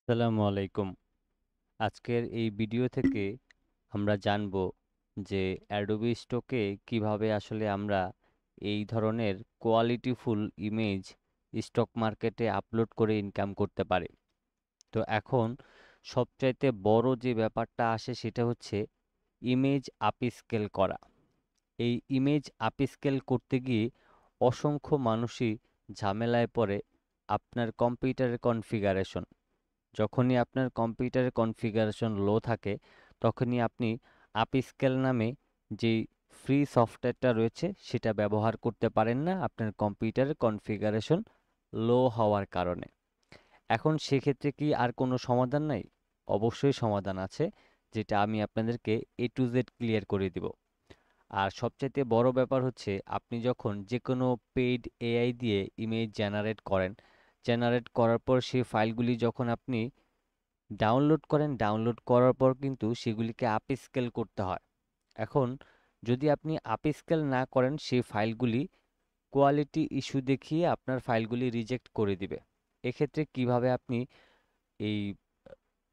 আসসালামু আলাইকুম। আজকের এই ভিডিও থেকে আমরা জানব যে অ্যাডোবি স্টকে কিভাবে আসলে আমরা এই ধরনের কোয়ালিটিফুল ইমেজ স্টক মার্কেটে আপলোড করে ইনকাম করতে পারি। তো এখন সবচাইতে বড় যে ব্যাপারটা আসে সেটা হচ্ছে ইমেজ আপস্কেল করা। এই ইমেজ আপস্কেল করতে গিয়ে অসংখ্য মানুষই ঝামেলায় পড়ে। আপনার কম্পিউটারের কনফিগারেশন, যখনই আপনার কম্পিউটারের কনফিগারেশন লো থাকে তখনই আপনি আপস্কেল নামে যেই ফ্রি সফটওয়্যারটা রয়েছে সেটা ব্যবহার করতে পারেন না আপনার কম্পিউটারের কনফিগারেশন লো হওয়ার কারণে। এখন সেক্ষেত্রে কি আর কোনো সমাধান নাই? অবশ্যই সমাধান আছে, যেটা আমি আপনাদেরকে এ টু জেড ক্লিয়ার করে দিব। আর সবচাইতে বড় ব্যাপার হচ্ছে আপনি যখন যে কোনো পেইড এআই দিয়ে ইমেজ জেনারেট করেন, জেনারেট করার পর সেই ফাইলগুলি যখন আপনি ডাউনলোড করেন, ডাউনলোড করার পর কিন্তু সেগুলিকে আপস্কেল করতে হয়। এখন যদি আপনি আপস্কেল না করেন সেই ফাইলগুলি কোয়ালিটি ইস্যু দেখিয়ে আপনার ফাইলগুলি রিজেক্ট করে দিবে। এক্ষেত্রে কিভাবে আপনি এই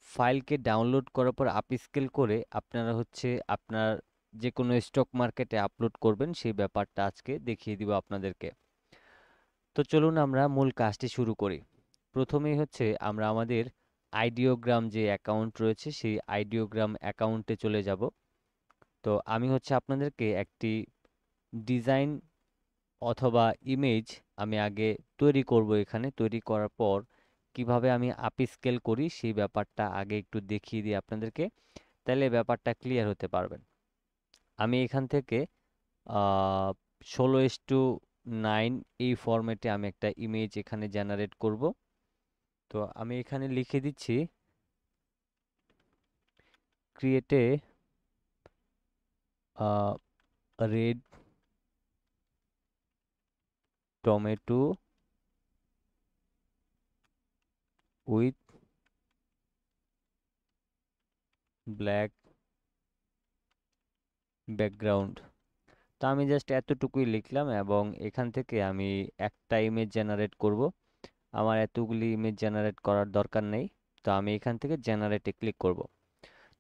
ফাইলকে ডাউনলোড করার পর আপস্কেল করে আপনারা হচ্ছে আপনার যে কোনো স্টক মার্কেটে আপলোড করবেন সেই ব্যাপারটা আজকে দেখিয়ে দিব আপনাদেরকে। তো চলুন আমরা মূল কাজটি শুরু করি। প্রথমেই হচ্ছে আমরা আমাদের আইডিওগ্রাম যে অ্যাকাউন্ট রয়েছে সেই আইডিওগ্রাম অ্যাকাউন্টে চলে যাব। তো আমি হচ্ছে আপনাদেরকে একটি ডিজাইন অথবা ইমেজ আমি আগে তৈরি করব। এখানে তৈরি করার পর কিভাবে আমি আপস্কেল করি সেই ব্যাপারটা আগে একটু দেখিয়ে দিই আপনাদেরকে, তাহলে ব্যাপারটা ক্লিয়ার হতে পারবেন। আমি এখান থেকে 16:9 এই ফরম্যাটে আমি একটা ইমেজ এখানে জেনারেট করব। তো আমি এখানে লিখে দিচ্ছি create a red tomato with black background. তো আমি জাস্ট এতটুকুই লিখলাম এবং এখান থেকে আমি একটা ইমেজ জেনারেট করব। আমার এতগুলি ইমেজ জেনারেট করার দরকার নেই। তো আমি এখান থেকে জেনারেটে ক্লিক করব।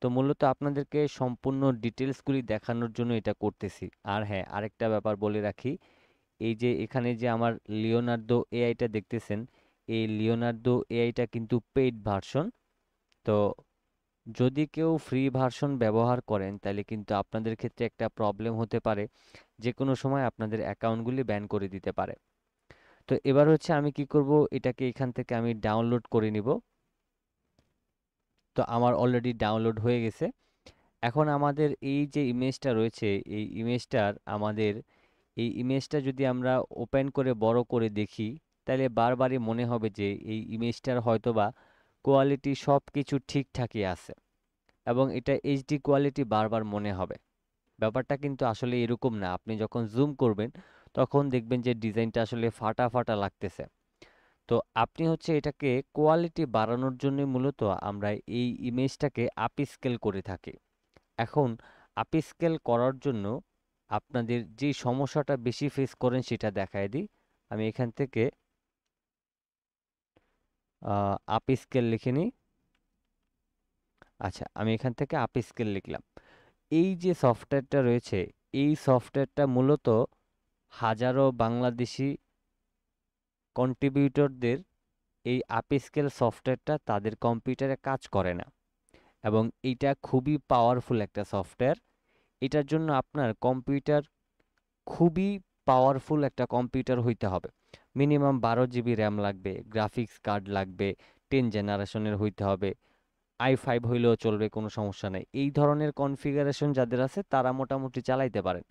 তো মূলত আপনাদেরকে সম্পূর্ণ ডিটেলসগুলি দেখানোর জন্য এটা করতেছি। আর হ্যাঁ, আরেকটা ব্যাপার বলে রাখি, এই যে এখানে যে আমার লিওনার্দো এআইটা দেখতেছেন, এই লিওনার্দো এআইটা কিন্তু পেইড ভার্সন। তো যদি কেউ ফ্রি ভার্সন ব্যবহার করেন তাহলে কিন্তু আপনাদের ক্ষেত্রে একটা প্রবলেম হতে পারে, যে কোনো সময় আপনাদের অ্যাকাউন্টগুলি ব্যান করে দিতে পারে। তো এবার হচ্ছে আমি কি করব, এটাকে এখান থেকে আমি ডাউনলোড করে নিব। তো আমার অলরেডি ডাউনলোড হয়ে গেছে। এখন আমাদের এই যে ইমেজটা রয়েছে, এই ইমেজটার আমাদের এই ইমেজটা যদি আমরা ওপেন করে বড় করে দেখি তাহলে বারবারই মনে হবে যে এই ইমেজটার হয়তোবা কোয়ালিটি সব কিছু ঠিকঠাকই আছে এবং এটা এইচডি কোয়ালিটি বারবার মনে হবে। ব্যাপারটা কিন্তু আসলে এরকম না। আপনি যখন জুম করবেন তখন দেখবেন যে ডিজাইনটা আসলে ফাটা ফাটা লাগতেছে। তো আপনি হচ্ছে এটাকে কোয়ালিটি বাড়ানোর জন্য মূলত আমরা এই ইমেজটাকে আপস্কেল করে থাকি। এখন আপস্কেল করার জন্য আপনাদের যে সমস্যাটা বেশি ফেস করেন সেটা দেখায় দিই। আমি এখান থেকে আপস্কেল লিখে নিই। আচ্ছা, আমি এখান থেকে আপস্কেল লিখলাম। এই যে সফটওয়্যারটা রয়েছে, এই সফটওয়্যারটা মূলত হাজারো বাংলাদেশি কন্ট্রিবিউটরদের এই আপস্কেল সফটওয়্যারটা তাদের কম্পিউটারে কাজ করে না এবং এইটা খুবই পাওয়ারফুল একটা সফটওয়্যার। এটার জন্য আপনার কম্পিউটার খুবই পাওয়ারফুল একটা কম্পিউটার হইতে হবে। মিনিমাম 12 GB র্যাম লাগবে, গ্রাফিক্স কার্ড লাগবে, 10 জেনারেশনের হইতে হবে। i5 হইলেও চলবে, কোনো সমস্যা নাই। এই ধরনের কনফিগারেশন যাদের আছে তারা মোটামুটি চালাইতে পারেন।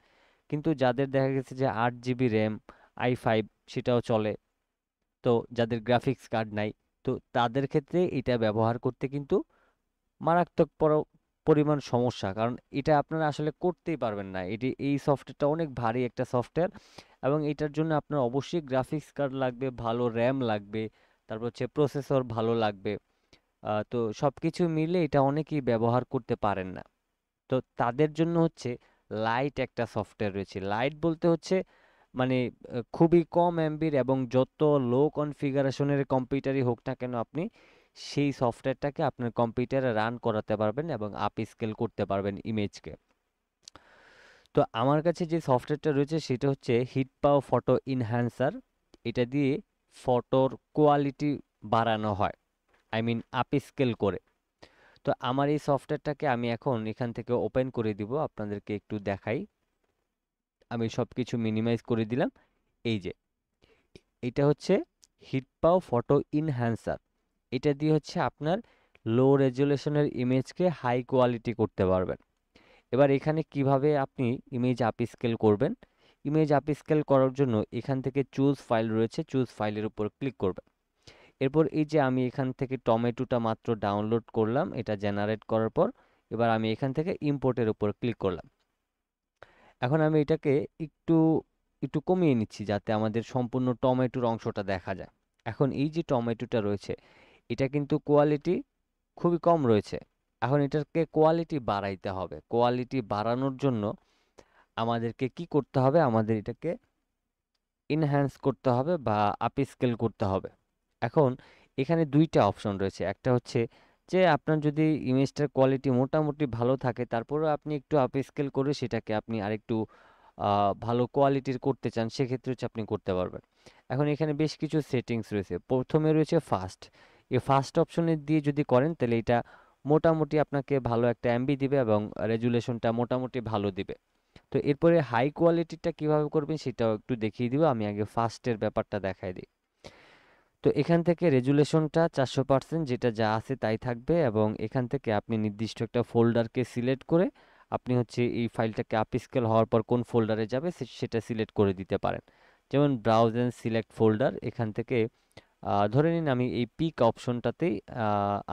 কিন্তু যাদের দেখা গেছে যে 8 GB র্যাম, i5 সেটাও চলে, তো যাদের গ্রাফিক্স কার্ড নাই, তো তাদের ক্ষেত্রে এটা ব্যবহার করতে কিন্তু মারাত্মক পরিমাণ সমস্যা, কারণ এটা আপনারা আসলে করতেই পারবেন না। এটি এই সফটওয়্যারটা অনেক ভারী একটা সফটওয়্যার এবং এটার জন্য আপনার অবশ্যই গ্রাফিক্স কার্ড লাগবে, ভালো র্যাম লাগবে, তারপর হচ্ছে প্রসেসর ভালো লাগবে। তো সবকিছু মিলে এটা অনেকেই ব্যবহার করতে পারেন না। তো তাদের জন্য হচ্ছে লাইট একটা সফটওয়্যার রয়েছে। লাইট বলতে হচ্ছে মানে খুবই কম এমবির এবং যত লো কনফিগারেশনের কম্পিউটারই হোক না কেন আপনি সেই সফটওয়্যারটাকে আপনার কম্পিউটারে রান করাতে পারবেন এবং আপ স্কেল করতে পারবেন ইমেজকে। তো আমার কাছে যে সফটওয়্যারটা রয়েছে সেটা হচ্ছে হিটপাও ফটো ইনহ্যান্সার। এটা দিয়ে ফটোর কোয়ালিটি বাড়ানো হয়, আই মিন আপ স্কেল করে। তো আমার এই সফটওয়্যারটাকে আমি এখন এখান থেকে ওপেন করে দিব, আপনাদেরকে একটু দেখাই। আমি সব কিছু মিনিমাইজ করে দিলাম। এই যে এটা হচ্ছে হিটপাও ফটো ইনহ্যান্সার। এটা দিয়ে হচ্ছে আপনার লো রেজুলেশনের ইমেজকে হাই কোয়ালিটি করতে পারবেন। এবার এখানে কিভাবে আপনি ইমেজ আপ স্কেল করবেন? ইমেজ আপ স্কেল করার জন্য এখান থেকে চুজ ফাইল রয়েছে, চুজ ফাইলের উপর ক্লিক করবেন। এরপর এই যে আমি এখান থেকে টমেটোটা মাত্র ডাউনলোড করলাম, এটা জেনারেট করার পর এবার আমি এখান থেকে ইম্পোর্টের উপর ক্লিক করলাম। এখন আমি এটাকে একটু একটু কমিয়ে নিচ্ছি যাতে আমাদের সম্পূর্ণ টমেটোর অংশটা দেখা যায়। এখন এই যে টমেটোটা রয়েছে এটা কিন্তু কোয়ালিটি খুবই কম রয়েছে। এখন এটাকে কোয়ালিটি বাড়াইতে হবে। কোয়ালিটি বাড়ানোর জন্য আমাদেরকে কি করতে হবে? আমাদের এটাকে এনহ্যান্স করতে হবে বা আপ স্কেল করতে হবে। এখন এখানে দুইটা অপশন রয়েছে। একটা হচ্ছে যে আপনার যদি ইমেজটার কোয়ালিটি মোটামুটি ভালো থাকে তারপরেও আপনি একটু আপ স্কেল করে সেটাকে আপনি আরেকটু ভালো কোয়ালিটির করতে চান, সেক্ষেত্রে হচ্ছে আপনি করতে পারবেন। এখন এখানে বেশ কিছু সেটিংস রয়েছে। প্রথমে রয়েছে ফাস্ট। এই ফাস্ট অপশনে দিয়ে যদি করেন তাহলে এটা মোটামুটি আপনাকে ভালো একটা এমবি দিবে এবং রেজুলেশনটা মোটামুটি ভালো দিবে। তো এরপরে হাই কোয়ালিটিটা কিভাবে করবেন সেটাও একটু দেখিয়ে দিব। আমি আগে ফাস্টের ব্যাপারটা দেখাই দিই। তো এখান থেকে রেজুলেশনটা 400% যেটা যা আছে তাই থাকবে এবং এখান থেকে আপনি নির্দিষ্ট একটা ফোল্ডারকে সিলেক্ট করে আপনি হচ্ছে এই ফাইলটাকে আপস্কেল হওয়ার পর কোন ফোল্ডারে যাবে সেটা সিলেক্ট করে দিতে পারেন। যেমন ব্রাউজ এন্ড সিলেক্ট ফোল্ডার, এখান থেকে ধরে নিন আমি এই পিক অপশনটাতেই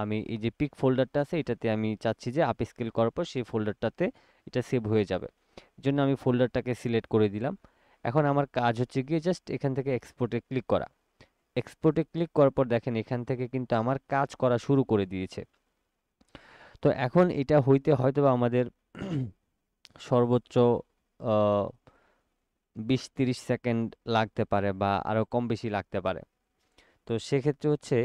আমি এই যে পিক ফোল্ডারটা আছে এটাতে আমি চাচ্ছি যে আপস্কেল করার পর সেই ফোল্ডারটাতে এটা সেভ হয়ে যাবে। এর জন্য আমি ফোল্ডারটাকে সিলেক্ট করে দিলাম। এখন আমার কাজ হচ্ছে গিয়ে জাস্ট এখান থেকে এক্সপোর্টে ক্লিক করা। এক্সপোর্টে ক্লিক করার পর দেখেন এখান থেকে কিন্তু আমার কাজ করা শুরু করে দিয়েছে। তো এখন এটা হইতে হয়তোবা আমাদের সর্বোচ্চ 20-30 সেকেন্ড লাগতে পারে বা আরো কম বেশি লাগতে পারে। তো সেক্ষেত্রে হচ্ছে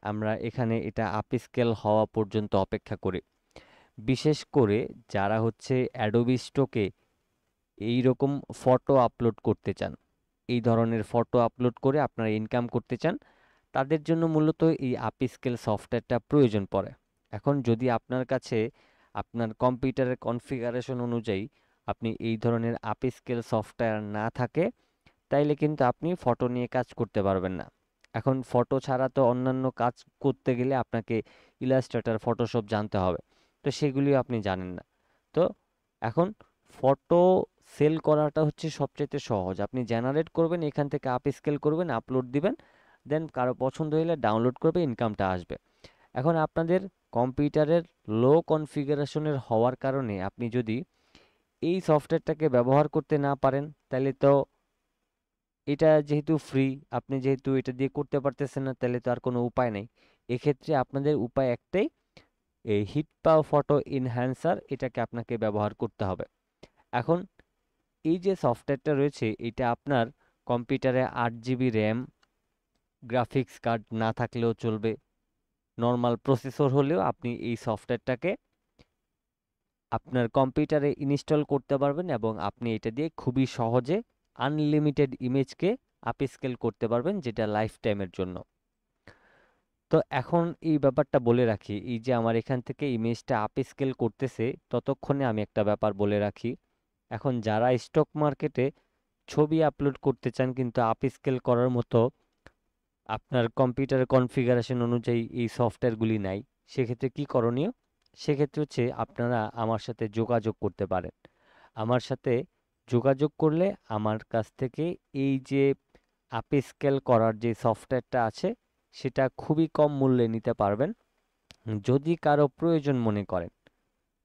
আমরা এখানে এটা আপস্কেল হওয়া পর্যন্ত অপেক্ষা করি। বিশেষ করে যারা হচ্ছে অ্যাডোবি স্টকে এইরকম ফটো আপলোড করতে চান, এই ধরনের ফটো আপলোড করে আপনারা ইনকাম করতে চান, তাদের জন্য মূলত এই আপস্কেল সফটওয়্যারটা প্রয়োজন পড়ে। এখন যদি আপনার কাছে আপনার কম্পিউটারের কনফিগারেশন অনুযায়ী আপনি এই ধরনের আপস্কেল সফটওয়্যার না থাকে তাইলে কিন্তু আপনি ফটো নিয়ে কাজ করতে পারবেন না। এখন ফটো ছাড়া তো অন্যান্য কাজ করতে গেলে আপনাকে ইলাস্ট্রেটর, ফটোশপ জানতে হবে। তো সেগুলিও আপনি জানেন না। তো এখন ফটো সেল করাটা হচ্ছে সবচাইতে সহজ। আপনি জেনারেট করবেন, এখান থেকে আপস্কেল করবেন, আপলোড দিবেন, দেন কারো পছন্দ হলে ডাউনলোড করবে, ইনকামটা আসবে। এখন আপনাদের কম্পিউটারের লো কনফিগারেশনের হওয়ার কারণে আপনি যদি এই সফটওয়্যারটাকে ব্যবহার করতে না পারেন তাহলে তো এটা যেহেতু ফ্রি, আপনি যেহেতু এটা দিয়ে করতে পারতেছেন না তাহলে তো আর কোনো উপায় নেই। এক্ষেত্রে আপনাদের উপায় একটাই, এই হিটপাও ফটো এনহ্যান্সার এটাকে আপনাকে ব্যবহার করতে হবে। এখন এই যে সফটওয়্যারটা রয়েছে এটা আপনার কম্পিউটারে 8 জিবি র্যাম, গ্রাফিক্স কার্ড না থাকলেও চলবে, নর্মাল প্রসেসর হলেও আপনি এই সফটওয়্যারটাকে আপনার কম্পিউটারে ইনস্টল করতে পারবেন এবং আপনি এটা দিয়ে খুবই সহজে আনলিমিটেড ইমেজকে আপস্কেল করতে পারবেন, যেটা লাইফ টাইমের জন্য। তো এখন এই ব্যাপারটা বলে রাখি, এই যে আমার এখান থেকে ইমেজটা আপস্কেল করতেছে ততক্ষণে আমি একটা ব্যাপার বলে রাখি। এখন যারা স্টক মার্কেটে ছবি আপলোড করতে চান কিন্তু আপস্কেল করার মতো আপনার কম্পিউটারের কনফিগারেশন অনুযায়ী এই সফটওয়্যারগুলি নাই, সেক্ষেত্রে কি করণীয়? সেক্ষেত্রে হচ্ছে আপনারা আমার সাথে যোগাযোগ করতে পারেন। আমার সাথে যোগাযোগ করলে আমার কাছ থেকে এই যে আপস্কেল করার যে সফটওয়্যারটা আছে সেটা খুবই কম মূল্যে নিতে পারবেন। যদি কারো প্রয়োজন মনে করেন,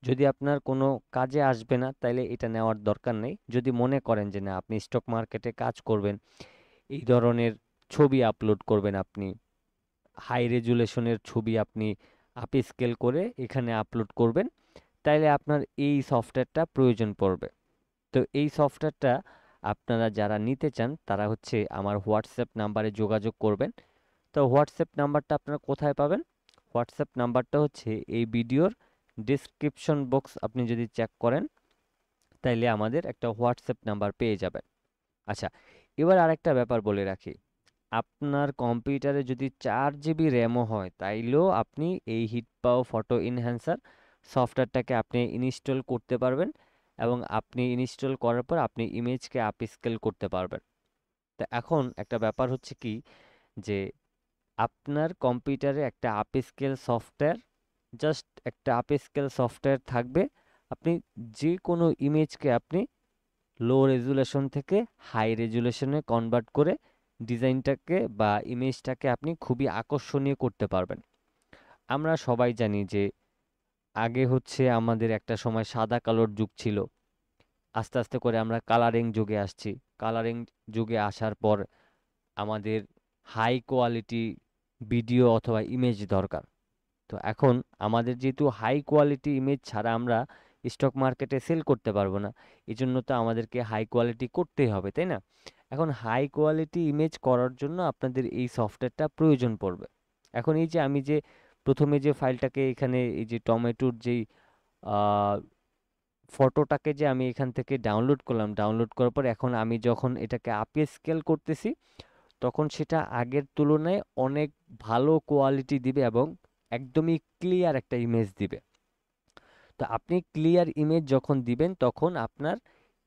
যদি আপনার কোনো কাজে আসবে না তাইলে এটা নেওয়ার দরকার নেই। যদি মনে করেন যে না আপনি স্টক মার্কেটে কাজ করবেন, এই ধরনের ছবি আপলোড করবেন, আপনি হাই রেজুলেশনের ছবি আপনি আপস্কেল করে এখানে আপলোড করবেন, তাইলে আপনার এই সফটওয়্যারটা প্রয়োজন পড়বে। তো এই সফটওয়্যারটা আপনারা যারা নিতে চান তারা হচ্ছে আমার হোয়াটসঅ্যাপ নাম্বারে যোগাযোগ করবেন। তো হোয়াটসঅ্যাপ নাম্বারটা আপনারা কোথায় পাবেন? হোয়াটসঅ্যাপ নাম্বারটা হচ্ছে এই ভিডিওর ডেসক্রিপশন বক্স আপনি যদি চেক করেন তাইলে আমাদের একটা হোয়াটসঅ্যাপ নাম্বার পেয়ে যাবেন। আচ্ছা, এবার আরেকটা ব্যাপার বলে রাখি, আপনার কম্পিউটারে যদি 4 GB র্যামও হয় তাইলেও আপনি এই হিটপাও ফটো এনহ্যান্সার সফটওয়্যারটাকে আপনি ইনস্টল করতে পারবেন এবং আপনি ইনস্টল করার পর আপনি ইমেজকে আপস্কেল করতে পারবেন। তো এখন একটা ব্যাপার হচ্ছে কি, যে আপনার কম্পিউটারে একটা আপস্কেল সফটওয়্যার, জাস্ট একটা আপস্কেল সফটওয়্যার থাকবে। আপনি যে কোনো ইমেজকে আপনি লো রেজুলেশন থেকে হাই রেজুলেশনে কনভার্ট করে ডিজাইনটাকে বা ইমেজটাকে আপনি খুবই আকর্ষণীয় করতে পারবেন। আমরা সবাই জানি যে আগে হচ্ছে আমাদের একটা সময় সাদা কালোর যুগ ছিল, আস্তে আস্তে করে আমরা কালারিং যুগে আসছি। কালারিং যুগে আসার পর আমাদের হাই কোয়ালিটি ভিডিও অথবা ইমেজ দরকার। তো এখন আমাদের যেহেতু হাই কোয়ালিটি ইমেজ ছাড়া আমরা স্টক মার্কেটে সেল করতে পারবো না, এই জন্য তো আমাদেরকে হাই কোয়ালিটি করতেই হবে, তাই না? এখন হাই কোয়ালিটি ইমেজ করার জন্য আপনাদের এই সফটওয়্যারটা প্রয়োজন পড়বে। এখন এই যে আমি যে প্রথমে যে ফাইলটাকে এখানে এই যে টমেটোর যেই ফটোটাকে যে আমি এখান থেকে ডাউনলোড করলাম, ডাউনলোড করার পর এখন আমি যখন এটাকে আপে স্কেল করতেছি তখন সেটা আগের তুলনায় অনেক ভালো কোয়ালিটি দিবে এবং একদমই ক্লিয়ার একটা ইমেজ দিবে। তো আপনি ক্লিয়ার ইমেজ যখন দিবেন তখন আপনার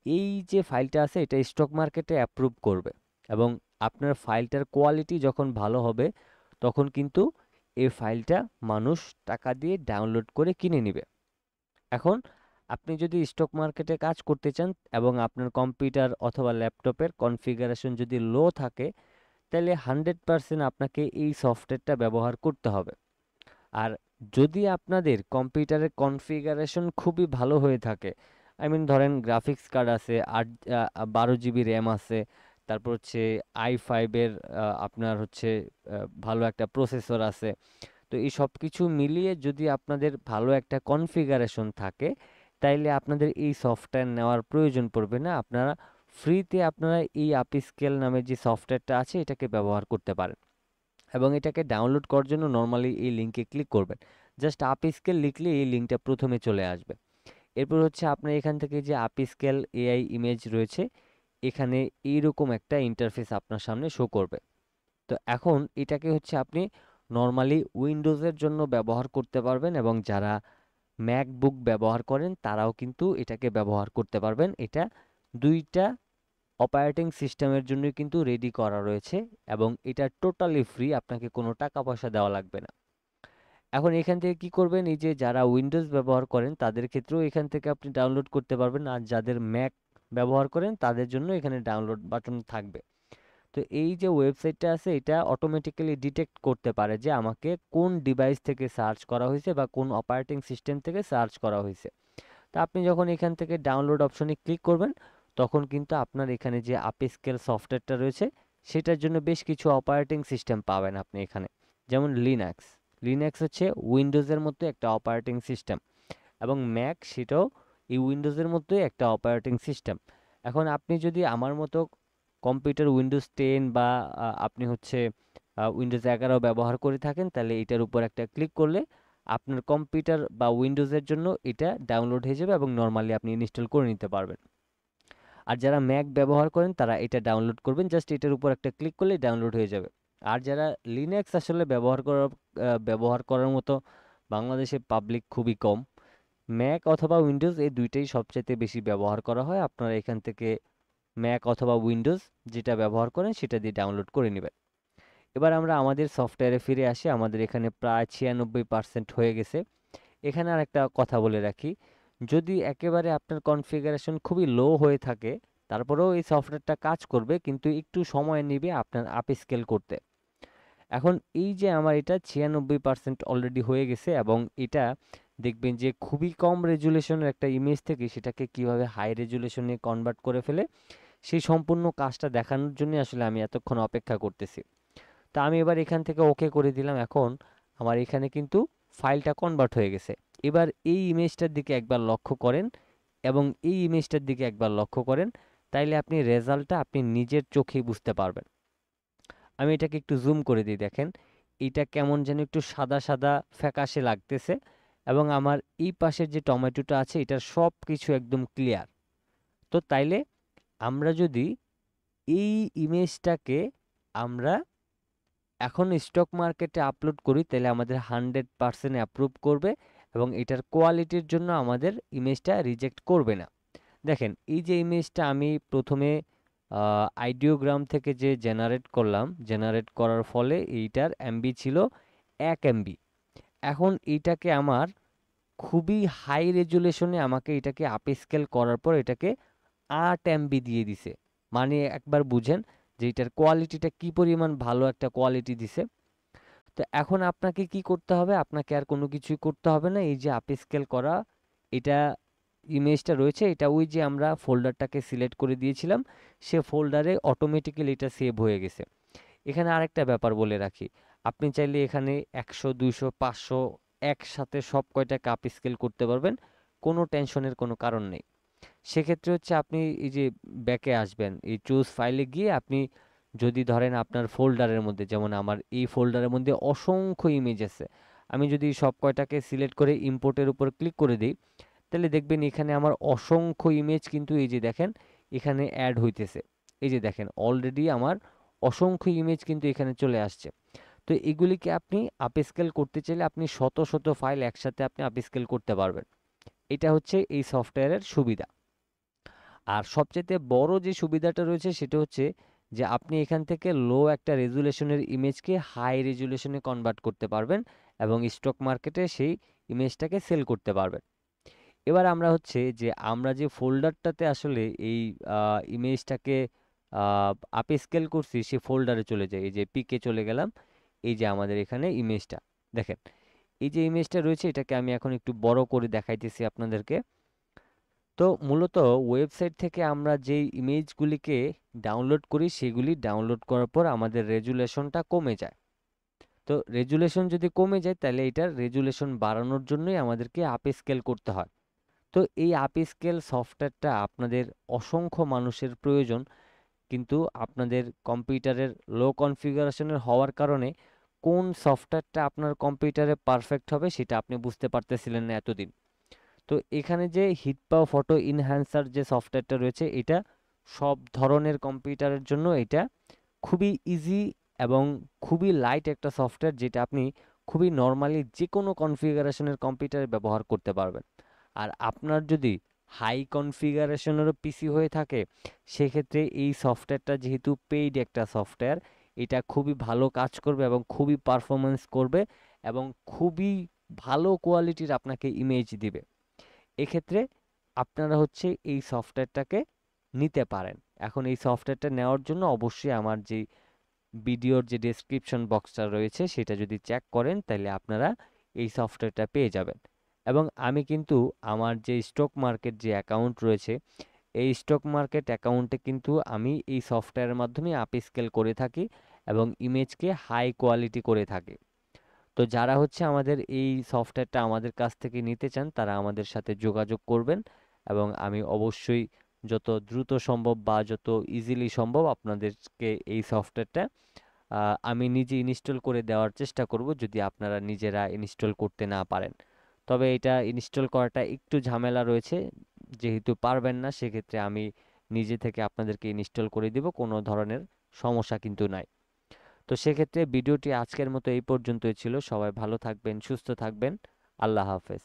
এই যে ফাইলটা আছে এটা স্টক মার্কেটে অ্যাপ্রুভ করবে এবং আপনার ফাইলটার কোয়ালিটি যখন ভালো হবে তখন কিন্তু এই ফাইলটা মানুষ টাকা দিয়ে ডাউনলোড করে কিনে নেবে। এখন আপনি যদি স্টক মার্কেটে কাজ করতে চান এবং আপনার কম্পিউটার অথবা ল্যাপটপের কনফিগারেশন যদি লো থাকে তাহলে 100% আপনাকে এই সফটওয়্যারটা ব্যবহার করতে হবে। আর যদি আপনাদের কম্পিউটারের কনফিগারেশন খুবই ভালো হয়ে থাকে, আই মিন ধরেন গ্রাফিক্স কার্ড আছে 12 GB র্যাম আছে, তারপর হচ্ছে i5-এর আপনার হচ্ছে ভালো একটা প্রসেসর আছে, তো এই সব কিছু মিলিয়ে যদি আপনাদের ভালো একটা কনফিগারেশন থাকে তাইলে আপনাদের এই সফটওয়্যার নেওয়ার প্রয়োজন পড়বে না। আপনারা ফ্রিতে আপনারা এই আপস্কেল নামে যে সফটওয়্যারটা আছে এটাকে ব্যবহার করতে পারেন এবং এটাকে ডাউনলোড করার জন্য নর্মালি এই লিঙ্কে ক্লিক করবেন। জাস্ট আপস্কেল লিখলে এই লিঙ্কটা প্রথমে চলে আসবে। এরপর হচ্ছে আপনার এখান থেকে যে আপস্কেল এআই ইমেজ রয়েছে এখানে এইরকম একটা ইন্টারফেস আপনার সামনে শো করবে। তো এখন এটাকে হচ্ছে আপনি নর্মালি উইন্ডোজের জন্য ব্যবহার করতে পারবেন এবং যারা ম্যাকবুক ব্যবহার করেন তারাও কিন্তু এটাকে ব্যবহার করতে পারবেন। এটা দুইটা অপারেটিং সিস্টেমের জন্যই কিন্তু রেডি করা রয়েছে এবং এটা টোটালি ফ্রি, আপনাকে কোনো টাকা পয়সা দেওয়া লাগবে না। এখন এখান থেকে কি করবেন, এই যে যারা উইন্ডোজ ব্যবহার করেন তাদের ক্ষেত্রেও এখান থেকে আপনি ডাউনলোড করতে পারবেন, আর যাদের ম্যাক ব্যবহার করেন তাদের জন্য এখানে ডাউনলোড বাটন থাকবে। তো এই যে ওয়েবসাইটটা আছে এটা অটোমেটিক্যালি ডিটেক্ট করতে পারে যে আমাকে কোন ডিভাইস থেকে সার্চ করা হয়েছে বা কোন অপারেটিং সিস্টেম থেকে সার্চ করা হয়েছে। তো আপনি যখন এখান থেকে ডাউনলোড অপশনে ক্লিক করবেন তখন কিন্তু আপনার এখানে যে আপস্কেল সফটওয়্যারটা রয়েছে সেটার জন্য বেশ কিছু অপারেটিং সিস্টেম পাবেন আপনি এখানে, যেমন লিনাক্স। লিনাক্স হচ্ছে উইন্ডোজের মতো একটা অপারেটিং সিস্টেম এবং ম্যাক সেটাও এই উইন্ডোজের মতোই একটা অপারেটিং সিস্টেম। এখন আপনি যদি আমার মতো কম্পিউটার উইন্ডোজ 10 বা আপনি হচ্ছে উইন্ডোজ 11 ব্যবহার করে থাকেন তাহলে এটার উপর একটা ক্লিক করলে আপনার কম্পিউটার বা উইন্ডোজের জন্য এটা ডাউনলোড হয়ে যাবে এবং নর্মালি আপনি ইনস্টল করে নিতে পারবেন। আর যারা ম্যাক ব্যবহার করেন তারা এটা ডাউনলোড করবেন, জাস্ট এটার উপর একটা ক্লিক করলেই ডাউনলোড হয়ে যাবে। আর যারা লিনাক্স আসলে ব্যবহার করার মতো বাংলাদেশে পাবলিক খুবই কম, ম্যাক অথবা উইন্ডোজ এই দুইটাই সবচেয়ে বেশি ব্যবহার করা হয়। আপনারা এখান থেকে ম্যাক অথবা উইন্ডোজ যেটা ব্যবহার করেন সেটা দিয়ে ডাউনলোড করে নেবেন। এবার আমরা আমাদের সফটওয়্যারে ফিরে আসি, আমাদের এখানে প্রায় 96% হয়ে গেছে। এখানে আর একটা কথা বলে রাখি, যদি একেবারে আপনার কনফিগারেশন খুবই লো হয়ে থাকে তারপরেও এই সফটওয়্যারটা কাজ করবে কিন্তু একটু সময় নেবে আপনার আপস্কেল করতে। এখন এই যে আমার এটা 96% অলরেডি হয়ে গেছে এবং এটা দেখবেন যে খুবই কম রেজুলেশনের একটা ইমেজ থেকে সেটাকে কিভাবে হাই রেজুলেশনে কনভার্ট করে ফেলে সেই সম্পূর্ণ কাজটা দেখানোর জন্য আসলে আমি এতক্ষণ অপেক্ষা করতেছি। তা আমি এবার এখান থেকে ওকে করে দিলাম। এখন আমার এখানে কিন্তু ফাইলটা কনভার্ট হয়ে গেছে। এবার এই ইমেজটার দিকে একবার লক্ষ্য করেন এবং এই ইমেজটার দিকে একবার লক্ষ্য করেন, তাইলে আপনি রেজাল্টটা আপনি নিজের চোখেই বুঝতে পারবেন। আমি এটাকে একটু জুম করে দিই, দেখেন এটা কেমন যেন একটু সাদা সাদা ফ্যাকাশে লাগতেছে, এবং আমার এই পাশের যে টমেটোটা আছে এটার সব কিছু একদম ক্লিয়ার। তো তাইলে আমরা যদি এই ইমেজটাকে আমরা এখন স্টক মার্কেটে আপলোড করি, তাহলে আমাদের 100% অ্যাপ্রুভ করবে এবং এটার কোয়ালিটির জন্য আমাদের ইমেজটা রিজেক্ট করবে না। দেখেন, এই যে ইমেজটা আমি প্রথমে আইডিওগ্রাম থেকে যে জেনারেট করলাম, জেনারেট করার ফলে এইটার এমবি ছিল 1 MB। এখন এইটাকে আমার খুবই হাই রেজুলেশনে আমাকে এটাকে আপস্কেল করার পর এটাকে 8 MB দিয়ে দিছে। মানে একবার বুঝেন যে এটার কোয়ালিটিটা কি পরিমাণ ভালো একটা কোয়ালিটি দিছে। তো এখন আপনাকে কি করতে হবে? আপনাকে আর কোনো কিছুই করতে হবে না। এই যে আপস্কেল করা এটা ইমেজটা রয়েছে, এটা ওই যে আমরা ফোল্ডারটাকে সিলেক্ট করে দিয়েছিলাম, সে ফোল্ডারে অটোমেটিক্যালি এটা সেভ হয়ে গেছে। এখানে আরেকটা ব্যাপার বলে রাখি, আপনি চাইলে এখানে 100, 200, 500 একসাথে সব কয়টাকে আপস্কেল করতে পারবেন, কোনো টেনশনের কোনো কারণ নেই। সেক্ষেত্রে হচ্ছে আপনি এই যে ব্যাকে আসবেন, এই চুজ ফাইলে গিয়ে আপনি যদি ধরেন আপনার ফোল্ডারের মধ্যে, যেমন আমার এই ফোল্ডারের মধ্যে অসংখ্য ইমেজ আছে, আমি যদি সব কয়টাকে সিলেক্ট করে ইম্পোর্টের উপর ক্লিক করে দিই, তাহলে দেখবেন এখানে আমার অসংখ্য ইমেজ কিন্তু এই যে দেখেন এখানে অ্যাড হইতেছে। এই যে দেখেন অলরেডি আমার অসংখ্য ইমেজ কিন্তু এখানে চলে আসছে। তো এগুলিকে আপনি আপস্কেল করতে চাইলে আপনি শত শত ফাইল একসাথে আপনি আপস্কেল করতে পারবেন। এটা হচ্ছে এই সফটওয়্যারের সুবিধা। আর সবচেয়ে বড় যে সুবিধাটা রয়েছে সেটা হচ্ছে যে আপনি এখান থেকে লো একটা রেজুলেশনের ইমেজকে হাই রেজুলেশনে কনভার্ট করতে পারবেন এবং স্টক মার্কেটে সেই ইমেজটাকে সেল করতে পারবেন। এবার আমরা হচ্ছে যে আমরা যে ফোল্ডারটাতে আসলে এই ইমেজটাকে আপস্কেল করছি সেই ফোল্ডারে চলে যাই। এই যে পিকে চলে গেলাম, এই যে আমাদের এখানে ইমেজটা দেখেন, এই যে ইমেজটা রয়েছে এটাকে আমি এখন একটু বড় করে দেখাইতেছি আপনাদেরকে। তো মূলত ওয়েবসাইট থেকে আমরা যেই ইমেজগুলিকে ডাউনলোড করি সেগুলি ডাউনলোড করার পর আমাদের রেজুলেশনটা কমে যায়। তো রেজুলেশন যদি কমে যায় তাহলে এটার রেজুলেশন বাড়ানোর জন্যই আমাদেরকে আপস্কেল করতে হয়। তো এই আপস্কেল সফটওয়্যারটা আপনাদের অসংখ্য মানুষের প্রয়োজন, কিন্তু আপনাদের কম্পিউটারের লো কনফিগারেশনের হওয়ার কারণে কোন সফটওয়্যারটা আপনার কম্পিউটারে পারফেক্ট হবে সেটা আপনি বুঝতে পারতেছিলেন না এতদিন। তো এখানে যে হিটপাও ফটো ইনহ্যান্সার যে সফটওয়্যারটা রয়েছে এটা সব ধরনের কম্পিউটারের জন্য এটা খুবই ইজি এবং খুবই লাইট একটা সফটওয়্যার, যেটা আপনি খুবই নর্মালি যে কোনো কনফিগারেশনের কম্পিউটারে ব্যবহার করতে পারবেন। আর আপনার যদি হাই কনফিগারেশনেরও পিসি হয়ে থাকে সেক্ষেত্রে এই সফটওয়্যারটা যেহেতু পেইড একটা সফটওয়্যার, এটা খুবই ভালো কাজ করবে এবং খুবই পারফরমেন্স করবে এবং খুবই ভালো কোয়ালিটির আপনাকে ইমেজ দিবে। এক্ষেত্রে আপনারা হচ্ছে এই সফটওয়্যারটাকে নিতে পারেন। এখন এই সফটওয়্যারটা নেওয়ার জন্য অবশ্যই আমার যে ভিডিওর যে ডেসক্রিপশন বক্সটা রয়েছে সেটা যদি চেক করেন তাহলে আপনারা এই সফটওয়্যারটা পেয়ে যাবেন। এবং আমি কিন্তু আমার যে স্টক মার্কেট যে অ্যাকাউন্ট রয়েছে এই স্টক মার্কেট অ্যাকাউন্টে কিন্তু আমি এই সফটওয়্যারের মাধ্যমে আপস্কেল করে থাকি এবং ইমেজকে হাই কোয়ালিটি করে থাকি। তো যারা হচ্ছে আমাদের এই সফটওয়্যারটা আমাদের কাছ থেকে নিতে চান তারা আমাদের সাথে যোগাযোগ করবেন এবং আমি অবশ্যই যত দ্রুত সম্ভব বা যত ইজিলি সম্ভব আপনাদেরকে এই সফটওয়্যারটা আমি নিজে ইনস্টল করে দেওয়ার চেষ্টা করব যদি আপনারা নিজেরা ইনস্টল করতে না পারেন। তবে এটা ইনস্টল করাটা একটু ঝামেলা রয়েছে, যেহেতু পারবেন না সেক্ষেত্রে আমি নিজে থেকে আপনাদেরকে ইনস্টল করে দিব, কোনো ধরনের সমস্যা কিন্তু নাই। তো সেক্ষেত্রে ভিডিওটি আজকের মতো এই পর্যন্তই ছিল। সবাই ভালো থাকবেন, সুস্থ থাকবেন। আল্লাহ হাফেজ।